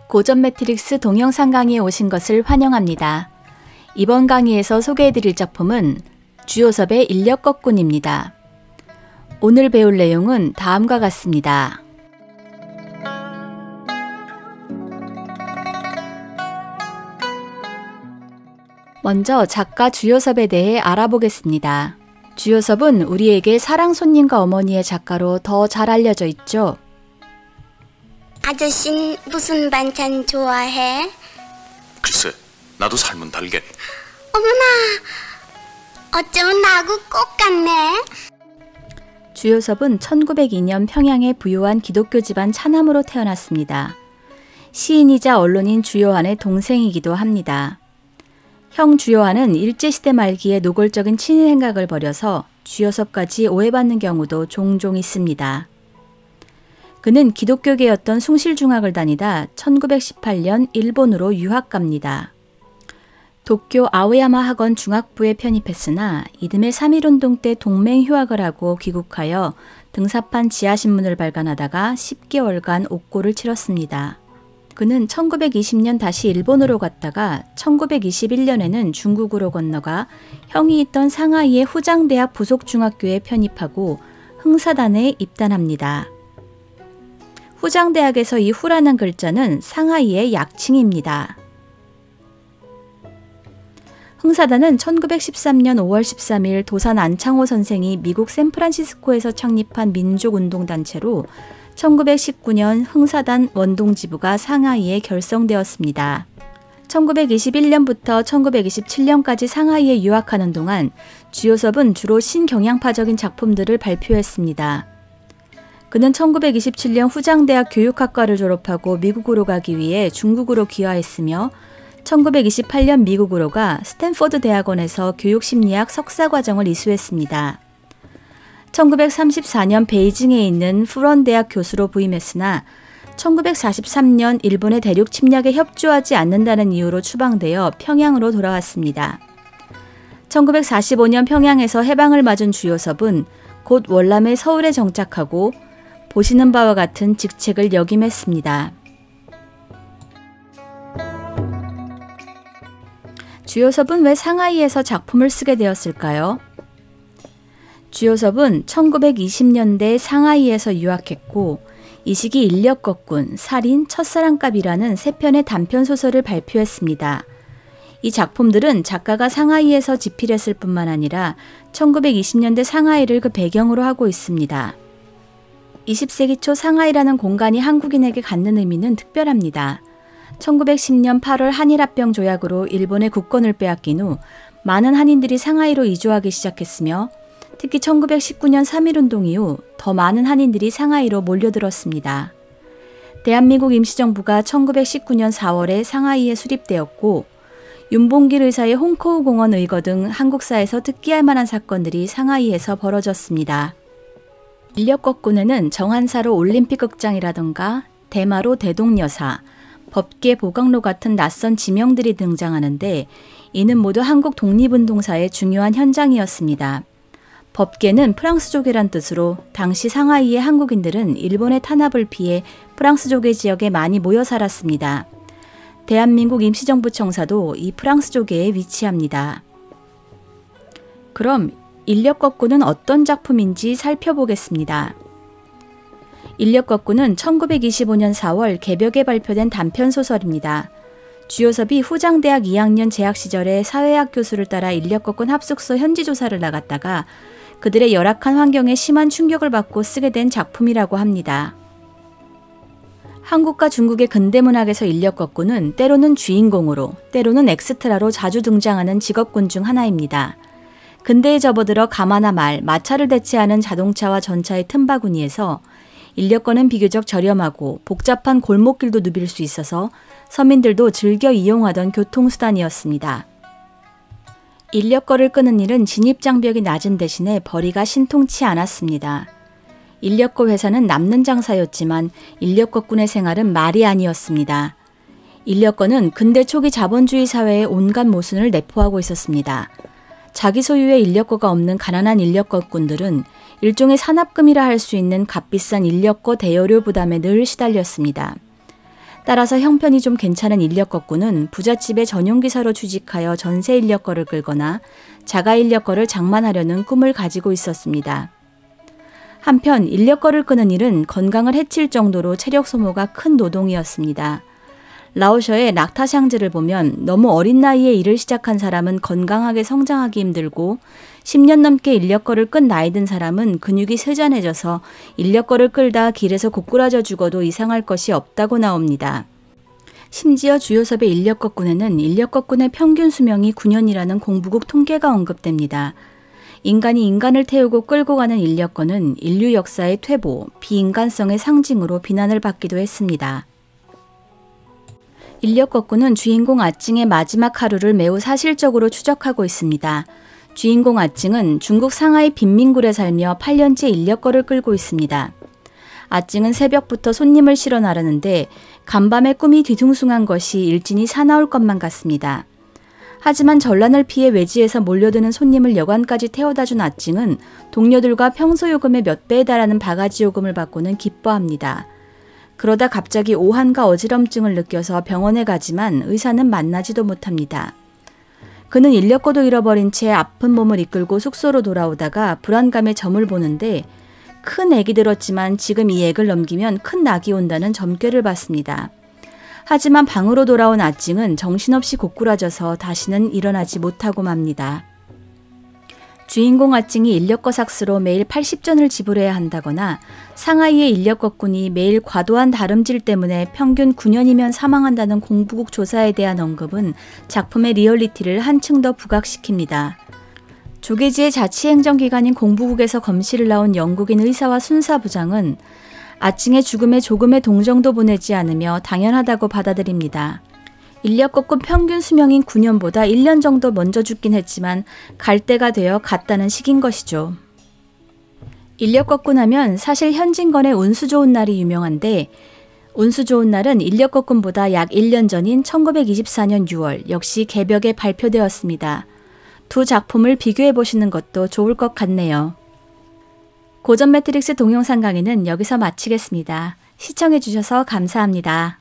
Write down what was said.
고전 매트릭스 동영상 강의에 오신 것을 환영합니다. 이번 강의에서 소개해드릴 작품은 주요섭의 인력거꾼입니다. 오늘 배울 내용은 다음과 같습니다. 먼저 작가 주요섭에 대해 알아보겠습니다. 주요섭은 우리에게 사랑손님과 어머니의 작가로 더 잘 알려져 있죠. 아저씨는 무슨 반찬 좋아해? 글쎄, 나도 삶은 달걀. 어머나, 어쩌면 나하고 꼭 같네. 주요섭은 1902년 평양의 부유한 기독교 집안 차남으로 태어났습니다. 시인이자 언론인 주요한의 동생이기도 합니다. 형 주요한은 일제시대 말기에 노골적인 친일 행각을 벌여서 주요섭까지 오해받는 경우도 종종 있습니다. 그는 기독교계였던 숭실중학을 다니다 1918년 일본으로 유학 갑니다. 도쿄 아오야마 학원 중학부에 편입했으나 이듬해 3.1운동 때 동맹 휴학을 하고 귀국하여 등사판 지하신문을 발간하다가 10개월간 옥고를 치렀습니다. 그는 1920년 다시 일본으로 갔다가 1921년에는 중국으로 건너가 형이 있던 상하이의 후장대학 부속중학교에 편입하고 흥사단에 입단합니다. 후장대학에서 이 후라는 글자는 상하이의 약칭입니다. 흥사단은 1913년 5월 13일 도산 안창호 선생이 미국 샌프란시스코에서 창립한 민족운동단체로 1919년 흥사단 원동지부가 상하이에 결성되었습니다. 1921년부터 1927년까지 상하이에 유학하는 동안 주요섭은 주로 신경향파적인 작품들을 발표했습니다. 그는 1927년 후장대학 교육학과를 졸업하고 미국으로 가기 위해 중국으로 귀화했으며 1928년 미국으로 가 스탠퍼드 대학원에서 교육심리학 석사과정을 이수했습니다. 1934년 베이징에 있는 푸런대학 교수로 부임했으나 1943년 일본의 대륙 침략에 협조하지 않는다는 이유로 추방되어 평양으로 돌아왔습니다. 1945년 평양에서 해방을 맞은 주요섭은 곧 월남에 서울에 정착하고 보시는 바와 같은 직책을 역임했습니다. 주요섭은 왜 상하이에서 작품을 쓰게 되었을까요? 주요섭은 1920년대 상하이에서 유학했고 이 시기 인력거꾼, 살인, 첫사랑감이라는 3편의 단편소설을 발표했습니다. 이 작품들은 작가가 상하이에서 집필했을 뿐만 아니라 1920년대 상하이를 그 배경으로 하고 있습니다. 20세기 초 상하이라는 공간이 한국인에게 갖는 의미는 특별합니다. 1910년 8월 한일합병 조약으로 일본의 국권을 빼앗긴 후 많은 한인들이 상하이로 이주하기 시작했으며 특히 1919년 3.1운동 이후 더 많은 한인들이 상하이로 몰려들었습니다. 대한민국 임시정부가 1919년 4월에 상하이에 수립되었고 윤봉길 의사의 홍커우 공원 의거 등 한국사에서 특기할 만한 사건들이 상하이에서 벌어졌습니다. 인력거꾼에는 정한사로 올림픽 극장이라던가 대마로 대동여사, 법계 보강로 같은 낯선 지명들이 등장하는데 이는 모두 한국 독립운동사의 중요한 현장이었습니다. 법계는 프랑스족이란 뜻으로 당시 상하이의 한국인들은 일본의 탄압을 피해 프랑스족의 지역에 많이 모여 살았습니다. 대한민국 임시정부 청사도 이 프랑스족에 위치합니다. 그럼 인력거꾼은 어떤 작품인지 살펴보겠습니다. 인력거꾼은 1925년 4월 개벽에 발표된 단편소설입니다. 주요섭이 후장대학 2학년 재학 시절에 사회학 교수를 따라 인력거꾼 합숙소 현지조사를 나갔다가 그들의 열악한 환경에 심한 충격을 받고 쓰게 된 작품이라고 합니다. 한국과 중국의 근대문학에서 인력거꾼은 때로는 주인공으로, 때로는 엑스트라로 자주 등장하는 직업군 중 하나입니다. 근대에 접어들어 가마나 말, 마차를 대체하는 자동차와 전차의 틈바구니에서 인력거는 비교적 저렴하고 복잡한 골목길도 누빌 수 있어서 서민들도 즐겨 이용하던 교통수단이었습니다. 인력거를 끄는 일은 진입장벽이 낮은 대신에 벌이가 신통치 않았습니다. 인력거 회사는 남는 장사였지만 인력거꾼의 생활은 말이 아니었습니다. 인력거는 근대 초기 자본주의 사회의 온갖 모순을 내포하고 있었습니다. 자기 소유의 인력거가 없는 가난한 인력거꾼들은 일종의 산업금이라 할 수 있는 값비싼 인력거 대여료 부담에 늘 시달렸습니다. 따라서 형편이 좀 괜찮은 인력거꾼은 부잣집에 전용기사로 취직하여 전세 인력거를 끌거나 자가 인력거를 장만하려는 꿈을 가지고 있었습니다. 한편 인력거를 끄는 일은 건강을 해칠 정도로 체력 소모가 큰 노동이었습니다. 라오셔의 락타샹즈를 보면 너무 어린 나이에 일을 시작한 사람은 건강하게 성장하기 힘들고 10년 넘게 인력거를 끈 나이 든 사람은 근육이 쇠잔해져서 인력거를 끌다 길에서 고꾸라져 죽어도 이상할 것이 없다고 나옵니다. 심지어 주요섭의 인력거꾼에는 인력거꾼의 평균 수명이 9년이라는 공부국 통계가 언급됩니다. 인간이 인간을 태우고 끌고 가는 인력거는 인류 역사의 퇴보, 비인간성의 상징으로 비난을 받기도 했습니다. 인력거꾼은 주인공 아찡의 마지막 하루를 매우 사실적으로 추적하고 있습니다. 주인공 아찡은 중국 상하이 빈민굴에 살며 8년째 인력거를 끌고 있습니다. 아찡은 새벽부터 손님을 실어 나르는데 간밤에 꿈이 뒤숭숭한 것이 일진이 사나울 것만 같습니다. 하지만 전란을 피해 외지에서 몰려드는 손님을 여관까지 태워다준 아찡은 동료들과 평소 요금의 몇 배에 달하는 바가지 요금을 받고는 기뻐합니다. 그러다 갑자기 오한과 어지럼증을 느껴서 병원에 가지만 의사는 만나지도 못합니다. 그는 인력거도 잃어버린 채 아픈 몸을 이끌고 숙소로 돌아오다가 불안감에 점을 보는데 큰 액이 들었지만 지금 이 액을 넘기면 큰 낙이 온다는 점괘를 받습니다. 하지만 방으로 돌아온 아찡은 정신없이 고꾸라져서 다시는 일어나지 못하고 맙니다. 주인공 아찡이 인력거 삭스로 매일 80전을 지불해야 한다거나 상하이의 인력거꾼이 매일 과도한 다름질 때문에 평균 9년이면 사망한다는 공부국 조사에 대한 언급은 작품의 리얼리티를 한층 더 부각시킵니다. 조계지의 자치행정기관인 공부국에서 검시를 나온 영국인 의사와 순사부장은 아찡의 죽음에 조금의 동정도 보내지 않으며 당연하다고 받아들입니다. 인력거꾼 평균 수명인 9년보다 1년 정도 먼저 죽긴 했지만 갈 때가 되어 갔다는 식인 것이죠. 인력거꾼 하면 사실 현진건의 운수 좋은 날이 유명한데 운수 좋은 날은 인력거꾼보다 약 1년 전인 1924년 6월 역시 개벽에 발표되었습니다. 두 작품을 비교해 보시는 것도 좋을 것 같네요. 고전 매트릭스 동영상 강의는 여기서 마치겠습니다. 시청해 주셔서 감사합니다.